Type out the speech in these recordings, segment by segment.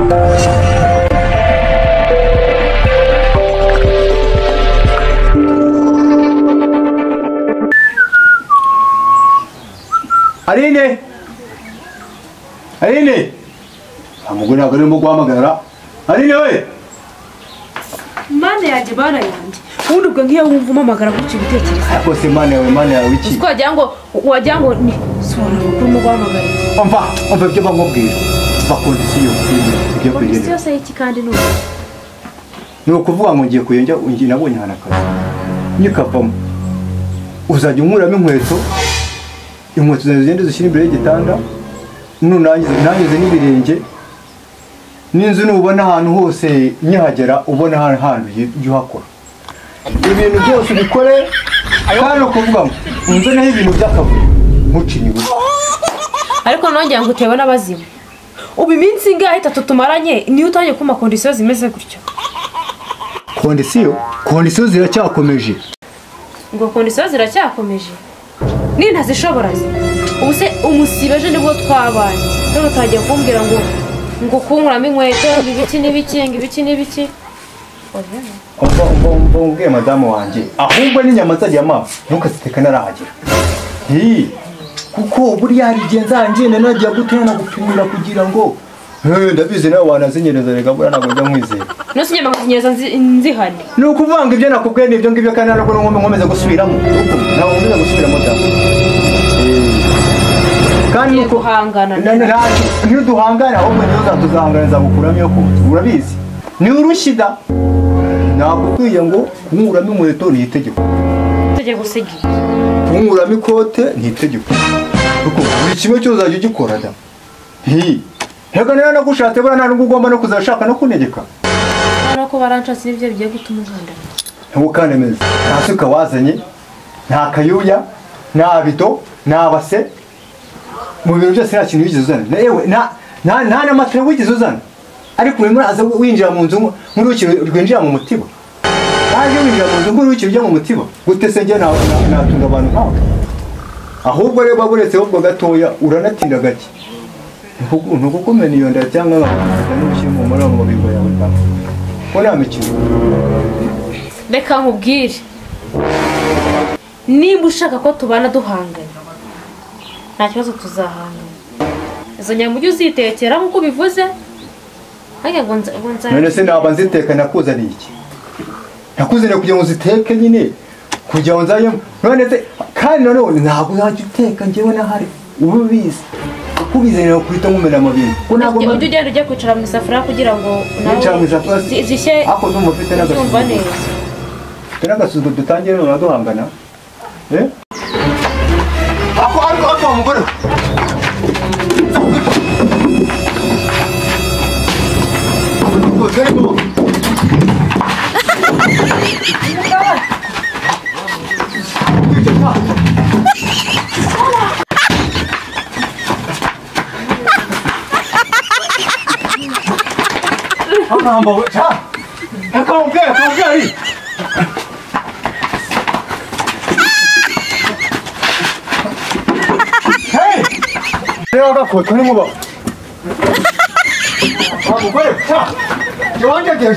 Aline amuguna agari mu guhamagara Aline we Mane yaje bana yanjye ubundi ubwo ngiye wumva umamagara gutyo ibitekerezo ariko se mane yawe iki wajya ngo ni sora kuri mu guhamagara umva ibyo bamubwira bakondisiyo ibyo kugenda kondisiyo se iki kandi ni ukuvuga ngo ngiye kuyonja nabonye hana akazi nyikavamo uzajya umuramo inkweto zigenda zishyira imbere y'igitanda nangize n'ibirenge n'inzu nubona ahantu hose nyahagera ubona ahantu ujya uhakora ibintu byose ubikore kandi ukuvuga ngo unzoneho ibintu by'akavuyo ntucinye ubusa ariko nongera ngo uteba n'abazimu ubu iminsi ingahe itatu tumaranye niyo utangiye kuma kondisiyo zimeze gutyo kondisiyo ziracyakomeje ngo kondisiyo ziracyakomeje n'intazishobora ubu se umusibeje nibwo twabanye rero utagiye kumbwira ngo kunkuramo inkweto ibiki n'ibiki umva ubwiye madamu wanjye ahubwo n'inyama zajya amazi ntukaziteka narahagera kuko buriya hari igihe nzangenda nagiye gutera gupimira kugira ngo ndabizi nawe wanazinyereza reka buriya ntabwo njya nkwizera nose inyama kuzinyereza nzihane ni ukuvuga ngo ibyo nakubwiye ni ibyo ngibyo kandi ntabwo nkomeza gusubiramo ntabwo nkomeza gusubiramo cyane kandi nuko ntiduhangana ahubwo niyo tuzahangana nzagukuramo iyo kuba urabizi ni urushida nakubwiye ngo kunkuramo inkweto ni itegeko usigiye kunkuramo ikote ni itegeko kuko buri kimwe cyose uzajya ugikora da hega niyo nagushatse buriya nta nubwo ugomba no kuzashaka no kunegeka ko baranshatse n'ibyo bigiye gutuma unkundana ntukanemeze nta suka wazanye nta kayuya nta bido nta base mu bintu byose nta kintu wigeze uzana yewe nta n'amatara wigeze uzana ariko urimo uraza winjira mu nzu nk'uruki rwinjira mu mutiba naje winjira mu nzu nk'uruki rujya mu mutiba gute se njye natunga abantu nkawe ahubwo rero baburetse ahubwo gatoya uranatinda gake ntukukumena iyo nda cyangwa nkakujya n'ubushyira mu mara mu mabingo yawe ko nta mikino reka nkubwire nimba ushaka ko tubana duhangana nta kibazo tuzahangana izo nyama ujye uzitekera nk'uko ubivuze none se naba nziteka nakuzaniye iki nakuzaniye kugira ngo uziteke nyine kugira ngo nzajyemo none se kandi nanone ntabwo uzajya uteka njyewe nahari uba ubizi uko ubizanira kuhita nkumena amabintu ujye ugenda ujya kwicara mu isafuriya kugira ngo nawe zishye zumva neza n'agasuzu dutangire none duhangana ako umugore 내가 고통이 뭐 봐. 뭐야? 자, 여왕자 돼.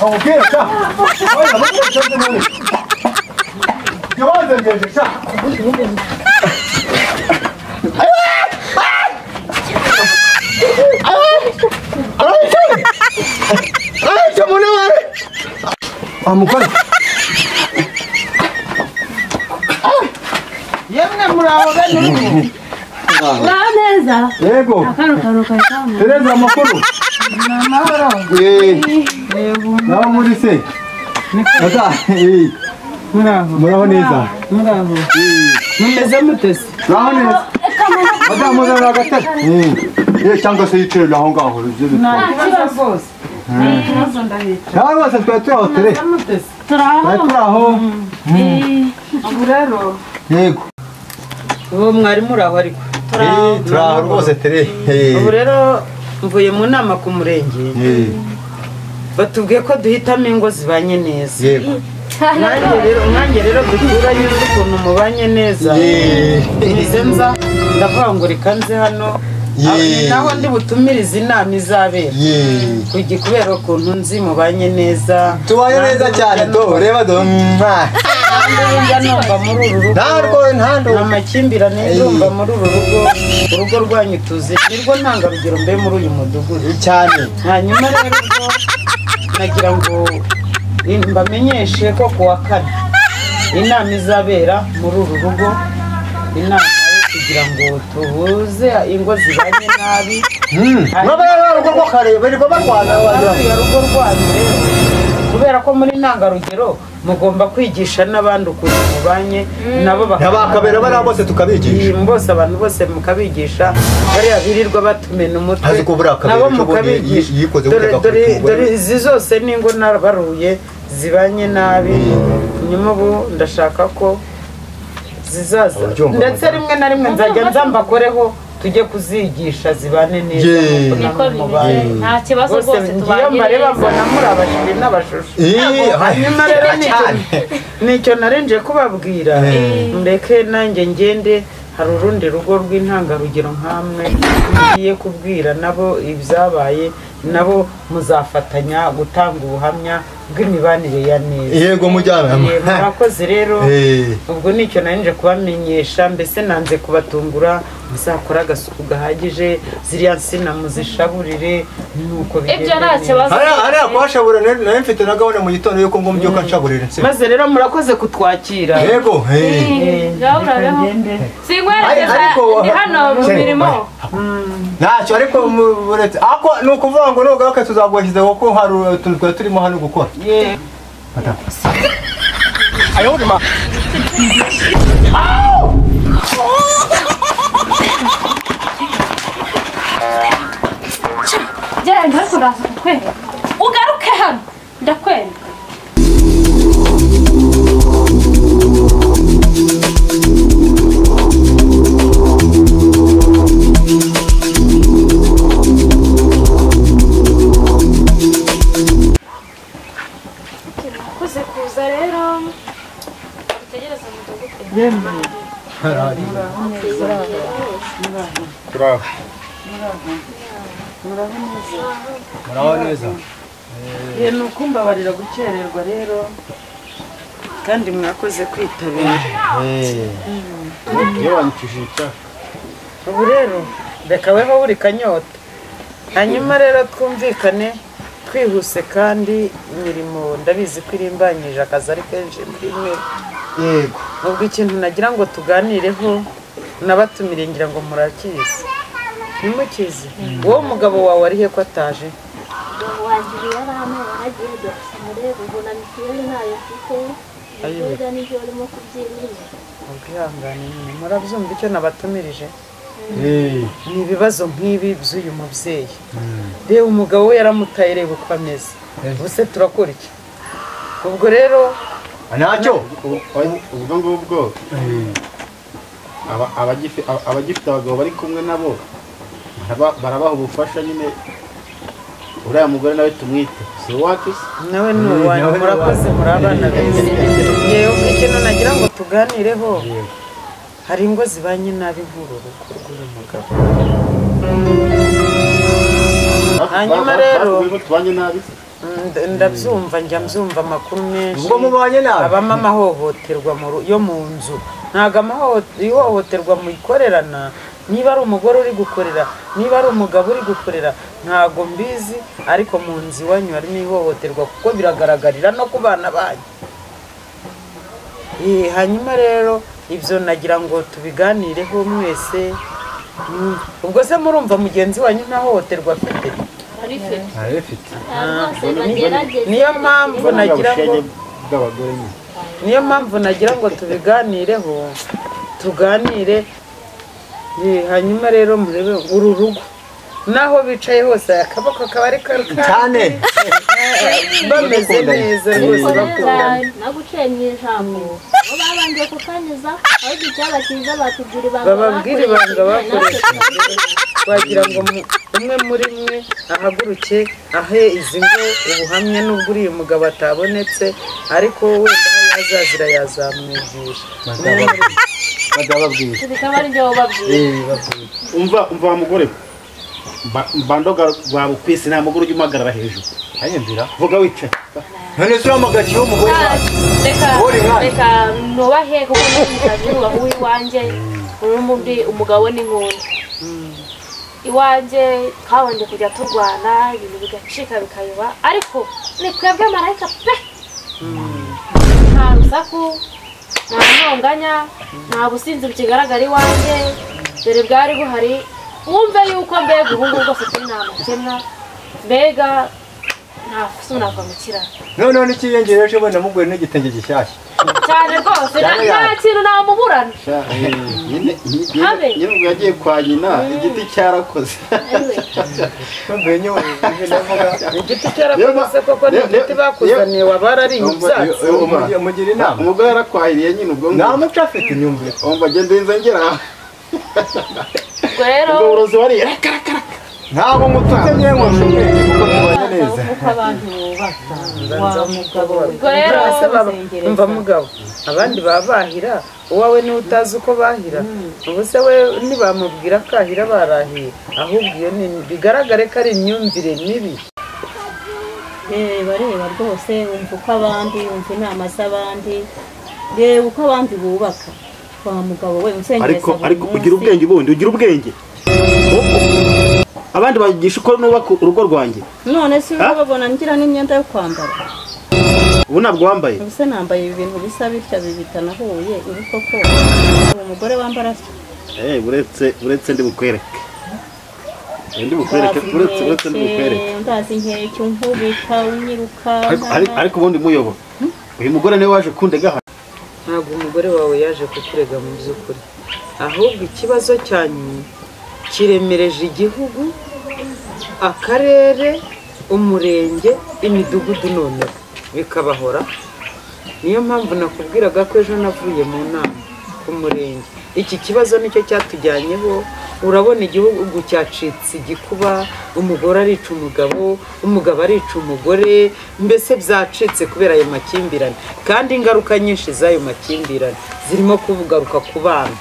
오케이, 자. 어이, 너무 괜찮네. 여왕자 돼. 자. 저 뭐냐? 뭐야? Yemwe muraho bene neza yego akaruka cyane Tereza amakuru namahoro yego naho muri se ata muraho neza muraho mumeze mutese naho neza ata muraho gatatu cyangwa se yicire naho ngaho nta kibazo rwose ikibazo ndahita naho bose twaho tere turaho ubu rero yego uwo mwari muraho ariko turaho rwose tere ubu rero mvuye mu nama ku murenge batubwiye ko duhitamo ingo zibanye neza yego nanjye rero duturanye ukuntu mubanye neza nza ndavuga ngo reka nze hano naho ndi butumirize inama izabera kubera ukuntu nzi mubanye neza tubanye neza cyane reba njya numva muri uru rugo nta makimbirane ndumva muri uru urugo rwanyu tuzi nirwo ntangarugero mbe muri uyu mudugudu cyane. hanyuma rero nagira ngo mbamenyeshe ko kuwa kane inama izabera muri uru rugo, inama yo kugira ngo tubuze ingo zibanye nabi urugo rw'akarere barirwa barwana urugo rwanyu rero kubera ko muri ntangarugero mugomba kwigisha n'abandi ukuntu mubanye nabo bakabera bariya bose tukabigisha bose abantu bose mukabigisha bariya birirwa batumena umutwe nabo mukabigisha dore izi zose n'ingo nabaruye zibanye nabi nyuma ubu ndashaka ko zizaza ndetse rimwe na rimwe nzajya nzambakoreho tujye kuzigisha zibane neza nta kibazo rwose tubanye neza mbona muri abashiri n'abashusho hanyuma rero nicyo narenje kubabwira mbeke nanjye ngende hari urundi rugo rw'intangarugero nk'amwe ngiye kubwira nabo ibyabaye nabo muzafatanya gutanga ubuhamya bw'imibanire ya neza. Yego mujyana murakoze rero ubwo nicyo narinje kubamenyesha mbese nanze kubatungura muzakora agasuku gahagije ziriya nsina muzishaburire nuko ibyo nta kibazo hariya kuhashabura nawe mfite na gahunda mu gitondo yuko ngo mbyuka nshaburire maze rero murakoze kutwakira. Yego ndi hano mu mirimo ntacyo ariko buretse ako ni ukuvuga ngo nugaruke tuzagushyize kuko hari utuntu twari turimo hano gukora. ayobima genda ariko uraza kukwereka ugaruke hano ndakwereka. kuza rero utegereza umudugudu muraho neza ni ukumbabarira gukererwa rero kandi mwakoze kwitabira ubu rero reka weho buri kanyota hanyuma rero twumvikane twihuse kandi imirimo ndabizi ko irimbanyije akazi ari kenshi muri mwe. Yego ubwo ikintu nagira ngo tuganireho nabatumire ngira ngo murakizi nimukizi wowe umugabo wawe ari he ko ataje? wanjye yarame waragiye dusomere ubona mitiweli ntayo mfite ibyo n'ibyo urimo kubyimira ubwihangane nyine murabyumva icyo nabatumirije ni ibibazo nk'ibi by'uyu mubyeyi reba umugabo we yaramutaye reba uko ameze ubuse turakora iki ubwo rero ntacyo ubwo ngubwo abagifite abagabo bari kumwe nabo barabaha ubufasha nyine uriya mugore nawe tumwite si uwakise nawe ni uwanyu murakoze muri abana beza yewe ikintu nagira ngo tuganireho hari ingo zibanye nabi nk'uru rugo rw'uyu mugabo hanyuma rero ndabyumva njya mbyumva amakuru menshi ubwo mubanye nabi abamo amahohoterwa yo mu nzu ntabwo ihohoterwa muyikorerana niba ari umugore uri gukorera niba ari umugabo uri gukorera ntabwo mbizi ariko mu nzu iwanyu harimo ihohoterwa kuko biragaragarira no ku bana banyu. hanyuma rero ibyo nagira ngo tubiganireho mwese ubwo se murumva mugenzi wanyu nta hohoterwa afite? niyo mpamvu nagira ngo tubiganireho tuganire hanyuma rero murebe uru rugo naho bicaye hose akaboko kaba ari cyane bameze neza rwose bakundana naguciye mu ijambo bo babanje kukanyuza aho icyaba cyiza batubwira ibanga bababwira ibanga bakoresheje wagira ngo umwe muri mwe ahaguruke ahe izi ngo ubuhamya n'ubwo uriya mugabo atabonetse ariko wenda aho yazazira yazamwigisha badababwira bikaba ari byo babwira umva wa mugore mbandoga rwa bukwisi nta mugore ujya umpagarara hejuru ayumvira vuga wicaye none se uramagakiye umugore reka nubahe kuko n'umukazi nubaha uw'iwanjye n'umundi umugabo n'inkunda iwanjye twabanje kujya turwana ibintu bigacika bikayoba ariko ni twebwe marayika pe nta rusaku nta ntonganya nta businzi bukigaragara iwanjye dore bwari buhari wumve yuko mbega ubu ngubu bwose turi nta makemwa mbega nta sunava mu kiraro noneho n'ikiyongera ejo bundi namugure n'igitenge gishyashya cyane rwose nta kintu namuburana nyine ubwo yagiye kwa nyina igiti cyarakoze igiti cyarakoze koko ni igiti bakuzaniye wabara ari ibyatsi umugira inama umugore yarakwahiriye nyine ubwo ntamuco afite imyumvire umva genda urinze ngera rero ubwo burozi wariye ntabwo mututse nyewe nkoshomye kuko mubanye neza kuko abantu bubaka wa mugabo ubwo rero umva mugabo abandi baba bahira uwawe niwe utazi uko bahira ubu se we ntibamubwira ko ahira barahiye ahubwo iyo ni bigaragare ko ari imyumvire mibi bareba rwose wumva uko abandi wumva inama z'abandi reba uko abandi bubaka wa mugabo we ariko ugira ubwenge bundi ugira ubwenge abandi bagisha uko nubaka urugo rwanjye none si babona ngira n'imyenda yo kwambara ubu ntabwo wambaye ubuse nambaye ibintu bisa bitya bitanahuye ubu koko umugore wambara uretse ndi bukwereke uretse ndi bukwereke ndazi inkeke unkubita unyiruka ariko ubundi muyobo uyu mugore niwe waje kundega hano ntabwo umugore wawe yaje kukurega mu by'ukuri ahubwo ikibazo cyanyu kiremereje igihugu akarere umurenge imidugudu none bikabahora niyo mpamvu nakubwiraga ko ejo navuye mu nama ku murenge iki kibazo nicyo cyatujyanyeho urabona igihugu cyacitse igikuba umugore arica umugabo arica umugore mbese byacitse kubera ayo makimbirane kandi ingaruka nyinshi z'ayo makimbirane zirimo kugaruka ku bana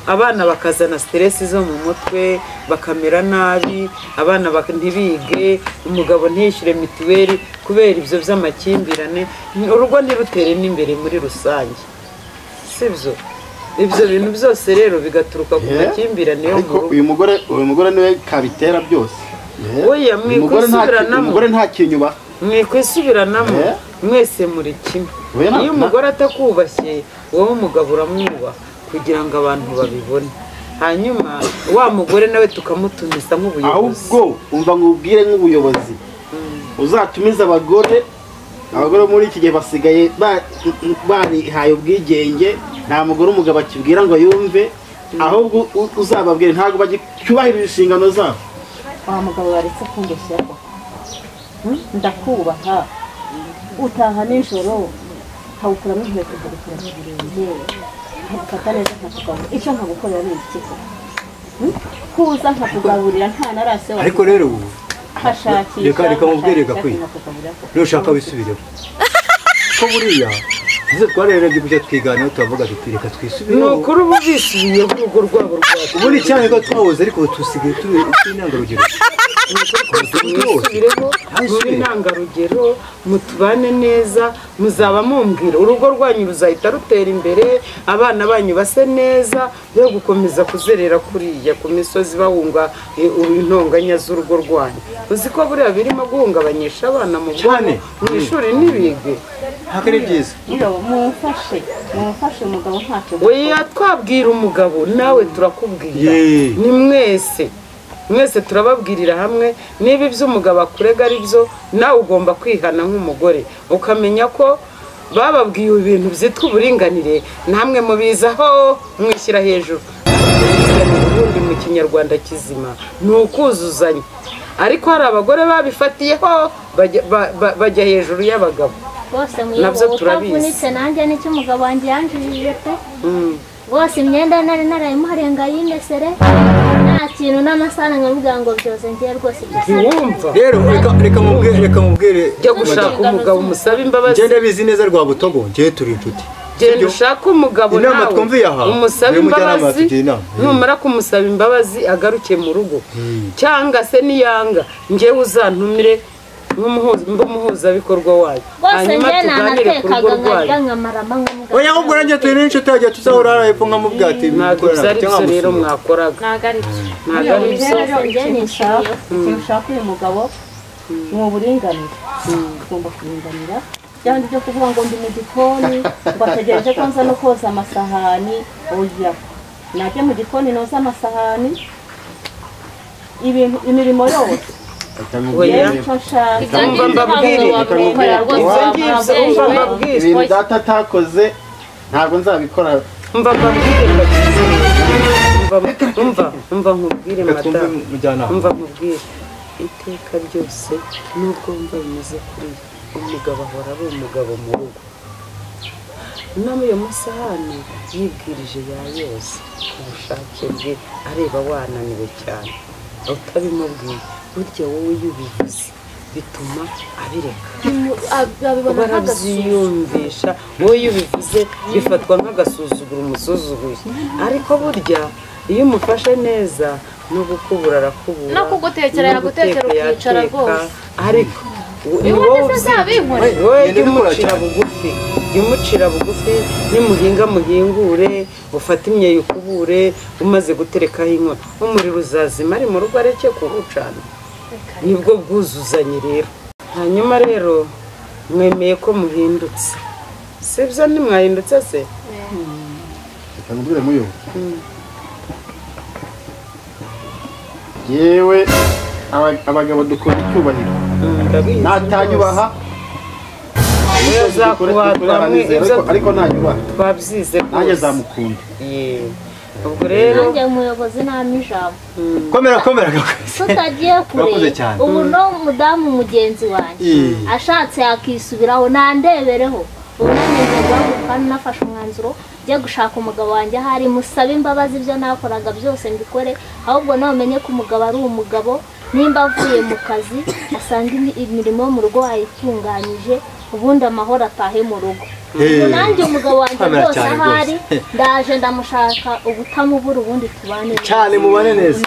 abana bakazana stress zo mu mutwe bakamera nabi abana ntibige umugabo ntiyishyure mituweli kubera ibyo by'amakimbirane urugo ntirutere n'imbere muri rusange sibyo ibyo bintu byose rero bigaturuka ku makimbirane yo mu rugo uyu mugore niwe kabitera byose oya mwikwisubiranamu umugore nta kinyuba mwikwisubiranamu mwese muri kimwe iyo umugore atakubashye wowe umugabo uramwubaha kugira ngo abantu babibone hanyuma wa mugore nawe tukamutumiza nk'ubuyobozi ahubwo umva nkubwire nk'ubuyobozi uzatumiza abagore muri iki gihe basigaye barihaye ubwigenge nta mugore umugabo akibwira ngo yumve ahubwo uzababwire ntabwo bacyubahirira inshingano zabo wa mugabo waretse kundushyako ndakubaha utaha nijoro nkawukuramo inkweto ukabikora mu birenge nkagufata neza nkakugaburira icyo nkagukorera ni iki kuza nkakugaburira nta narase wawe ariko rero ubu hashakisha reka mubwire gakwiye rero ushaka wisubireho ko buriya izo twarereje gucya twiganira tuvuga tuti reka twisubireho ni ukuri ubu bisubiye urugo rwabo rwacu ubundi cyane ko twahoze ariko tusigaye turi intangarugero mwisubireho muri intangarugero mutubane neza muzaba mumbwira urugo rwanyu ruzahita rutera imbere abana banyu base neza yo gukomeza kuzerera kuriya ku misozi bahunga intonganya z'urugo rwanyu uzi ko buriya birimo guhungabanyisha abana mu bwonko mu ishuri ntibige ntabwo ari byiza mumufashe umugabo ntacyo oya twabwira umugabo nawe turakubwira ni mwese turababwirira hamwe niba ibyo umugabo akurega ari byo nawe ugomba kwihana nk'umugore ukamenya ko bababwiye ibintu byitwa uburinganire namwe mubizaho mwishyira hejuru ubundi mu kinyarwanda kizima ni ukuzuzanya ariko hari abagore babifatiyeho bajya hejuru y'abagabo bose muyobowe utavunitse nanjye nicyo umugabo wanjye yanjirije pe bose imyenda nari narayimuharenga yindesere nta kintu n'amasahani nkavuga ngo byoze ngiye rwose ntiwumva rero reka mubwire jya gushaka umugabo umusaba imbabazi ngende bizi neza rwa butogo ngiye turi inshuti genda ushaka umugabo nawe umusaba imbabazi numara kumusaba imbabazi agaruke mu rugo cyangwa se niyanga ngewe uzantumire nk'umuhuzabikorwa wayo hanyuma tuganire ku rugo rwayo oya ahubwo nanjye turi n'inshuti yagiye tuzahora hepfo nkamubwira ati ntabwo byari byo rero mwakoraga ntabwo ari ikintu ushaka uyu mugabo ni uburinganire ugomba kuringanira byandi byo kuvuga ngo ndi mu gikoni ngo ategereje ko nza no koza amasahani oya najya mu gikoni noza amasahani imirimo yose ibintu data atakoze ntabwo nzabikora umva nkubwire madamu umva nkubwire iteka ryose nubwo wumva bimeze kuri umugabo ahora ari umugabo mu rugo no muri iyo masahani yibwirije yose ku bushake bwe areba wananiwe cyane utabimubwiye burya wowe iyo ubivuze bituma abireka barabyiyumvisha wowe iyo ubivuze bifatwa nk'agasuzuguro umusuzuguye ariko burya iyo umufashe neza no gukubura arakubura no kugutekera yagutekera ukicara rwose ariko wowe jya umucira bugufi nimuhinga muhingure ufate imyeyo ukubure umaze guterekaho inkono umuriro uzazima ari mu rugo areke kuwucana nibwo bwuzuzanye rero hanyuma rero mwemeye ko muhindutse sibyo ntimwahindutse se reka ngubwire muyo yewe abagabo dukora icyubahiro natanyubaha ariko ntanyubaha twabyize nanjye zamukunda ubwo rero nanjye umuyobozi nta n'ijambo komera tutagiye kure ubu no mudamu mugenzi wanjye ashatse yakisubiraho nandebereho ubu nanjye kandi nafashe umwanzuro njye gushaka umugabo wanjye ahari musabe imbabazi ibyo nakoraga byose mbikore ahubwo nawe umenye ko umugabo ari umugabo nimba avuye mu kazi asanga imirimo yo mu rugo wayitunganyije ubundi amahoro atahe mu rugo nanjye umugabo wanjye rwose ahari ndaje ndamushaka ubutamubura ubundi tubane cyane mubane neza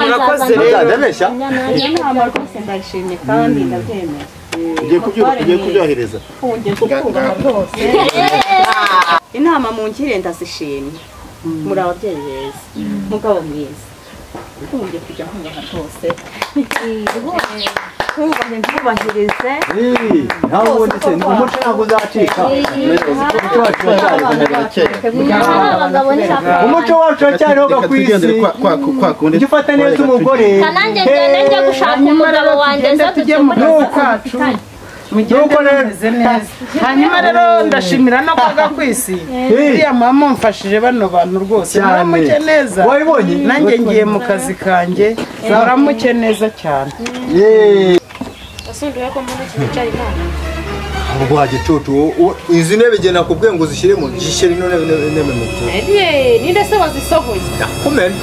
murakoze ndabeshya iyo nama rwose ndayishimye kandi ndabyemera ugiye kubyohereza ugiye kukubaha rwose inama mu ngire ndazishimye muri ababyeyi beza mugabo mwiza ugiye kujya nkubaha rwose ntubahirize nawe ubundi se umuco ntabwo uzacika umuco wacu uracyariho gakwisi ujya ufata neza umugore nanjye ngende njya gushaka umugabo wanjye nza tujye muri kwacu mugende meze neza hanyuma rero ndashimira no kwaga kwisi uriya mama mumfashije bano bantu rwose muramuke neza nanjye ngiye mu kazi kanjye muramuke neza cyane Asundi yako mbona kinyari nani? Ubwo hagicucu izi ntebe gena kubwe ngo zishyiremo gishyire ino ntebe mu cyo. Ninde se wazisohoye? Kumena.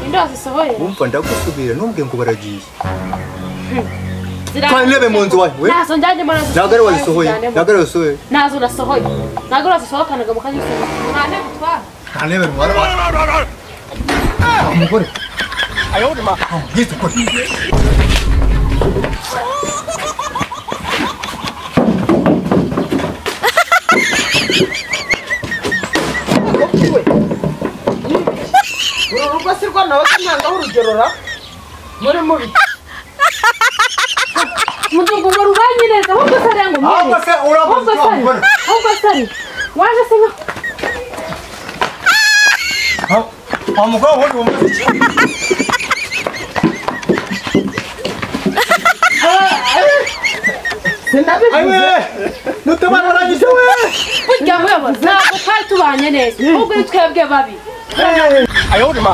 Ninde wazisohoye? Umva ndagusubira numbwe ngo baragiye. Kwa ntebe mu nzu wawe. Nazo njanje mbona zisohoye. Nagare wazisohoye. Nagare wazisohoye. Nazo urasohoye. Nagare wazisohokanaga mu kazi se. Nane gutwara. Nane ntwara. Umugore. Ayo ndima. Yize ko. Urugo si rwo nawe ntangaho urugerora muri mubi Mutungo ngo rubanye neza ahubwo se arenga umwe. Ahubwo se urabuze umugore. Ahubwo se waje se nka umugore wundi umuzi. sinabivuze Nutabana rangise we. burya wewe ntabwo twari tubanye neza ahubwo twebwe babi. Ayo ndima.